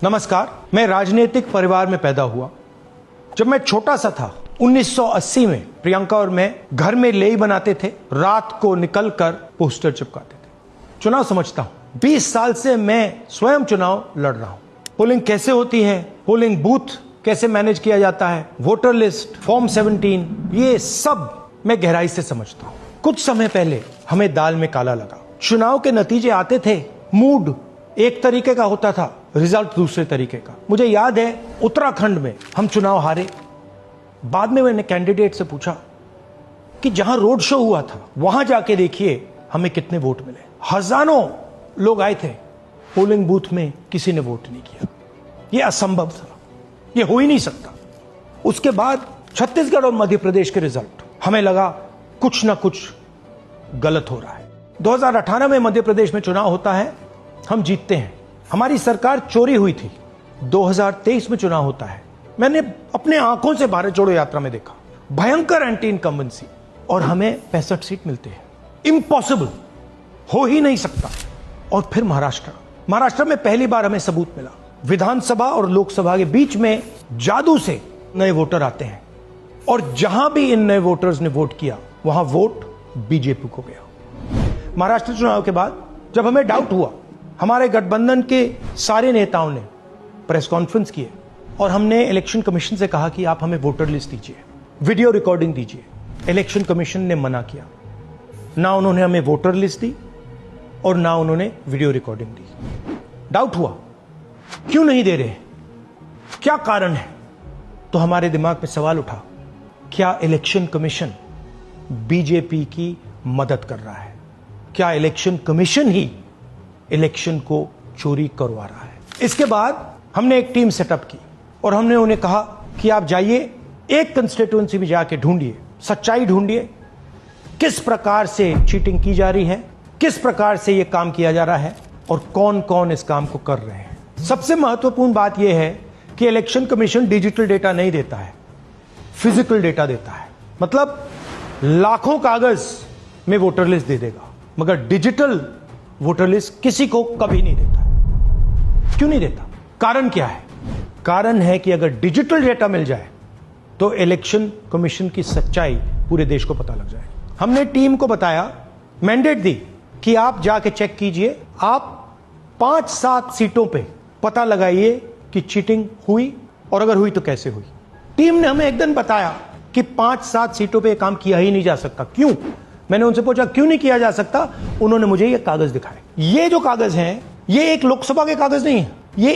नमस्कार। मैं राजनीतिक परिवार में पैदा हुआ। जब मैं छोटा सा था 1980 में प्रियंका और मैं घर में लेई बनाते थे, रात को निकलकर पोस्टर चिपकाते थे। चुनाव समझता हूं। 20 साल से मैं स्वयं चुनाव लड़ रहा हूं। पोलिंग कैसे होती है, पोलिंग बूथ कैसे मैनेज किया जाता है, वोटर लिस्ट, फॉर्म 17, ये सब मैं गहराई से समझता हूं। कुछ समय पहले हमें दाल में काला लगा। चुनाव के नतीजे आते थे, मूड एक तरीके का होता था, रिजल्ट दूसरे तरीके का। मुझे याद है उत्तराखंड में हम चुनाव हारे। बाद में मैंने कैंडिडेट से पूछा कि जहां रोड शो हुआ था वहां जाके देखिए हमें कितने वोट मिले। हजारों लोग आए थे, पोलिंग बूथ में किसी ने वोट नहीं किया। यह असंभव था, यह हो ही नहीं सकता। उसके बाद छत्तीसगढ़ और मध्य प्रदेश के रिजल्ट, हमें लगा कुछ ना कुछ गलत हो रहा है। 2018 में मध्य प्रदेश में चुनाव होता है, हम जीतते हैं। हमारी सरकार चोरी हुई थी। 2023 में चुनाव होता है, मैंने अपने आंखों से भारत जोड़ो यात्रा में देखा, भयंकर एंटी इनकम्बेंसी, और हमें 65 सीट मिलते हैं। इम्पॉसिबल, हो ही नहीं सकता। और फिर महाराष्ट्र में पहली बार हमें सबूत मिला। विधानसभा और लोकसभा के बीच में जादू से नए वोटर आते हैं, और जहां भी इन नए वोटर्स ने वोट किया वहां वोट बीजेपी को गया। महाराष्ट्र चुनाव के बाद जब हमें डाउट हुआ, हमारे गठबंधन के सारे नेताओं ने प्रेस कॉन्फ्रेंस किए और हमने इलेक्शन कमीशन से कहा कि आप हमें वोटर लिस्ट दीजिए, वीडियो रिकॉर्डिंग दीजिए। इलेक्शन कमीशन ने मना किया। ना उन्होंने हमें वोटर लिस्ट दी और ना उन्होंने वीडियो रिकॉर्डिंग दी। डाउट हुआ, क्यों नहीं दे रहे, क्या कारण है? तो हमारे दिमाग में सवाल उठा, क्या इलेक्शन कमीशन बीजेपी की मदद कर रहा है? क्या इलेक्शन कमीशन ही इलेक्शन को चोरी करवा रहा है? इसके बाद हमने एक टीम सेटअप की और हमने उन्हें कहा कि आप जाइए, एक कंस्टिट्यूएंसी में जाके ढूंढिए, सच्चाई ढूंढिए, किस प्रकार से चीटिंग की जा रही है, किस प्रकार से यह काम किया जा रहा है और कौन कौन इस काम को कर रहे हैं। सबसे महत्वपूर्ण बात यह है कि इलेक्शन कमीशन डिजिटल डेटा नहीं देता है, फिजिकल डेटा देता है। मतलब लाखों कागज में वोटर लिस्ट दे देगा, मगर डिजिटल वोटर लिस्ट किसी को कभी नहीं देता। क्यों नहीं देता? कारण क्या है? कारण है कि अगर डिजिटल डेटा मिल जाए तो इलेक्शन कमीशन की सच्चाई पूरे देश को पता लग जाए। हमने टीम को बताया, मैंडेट दी कि आप जाके चेक कीजिए, आप 5-7 सीटों पे पता लगाइए कि चीटिंग हुई, और अगर हुई तो कैसे हुई। टीम ने हमें एक दिन बताया कि 5-7 सीटों पे काम किया ही नहीं जा सकता। क्यों? मैंने उनसे पूछा क्यों नहीं किया जा सकता। उन्होंने मुझे ये कागज दिखाए। ये जो कागज हैं, ये एक लोकसभा के कागज नहीं है, ये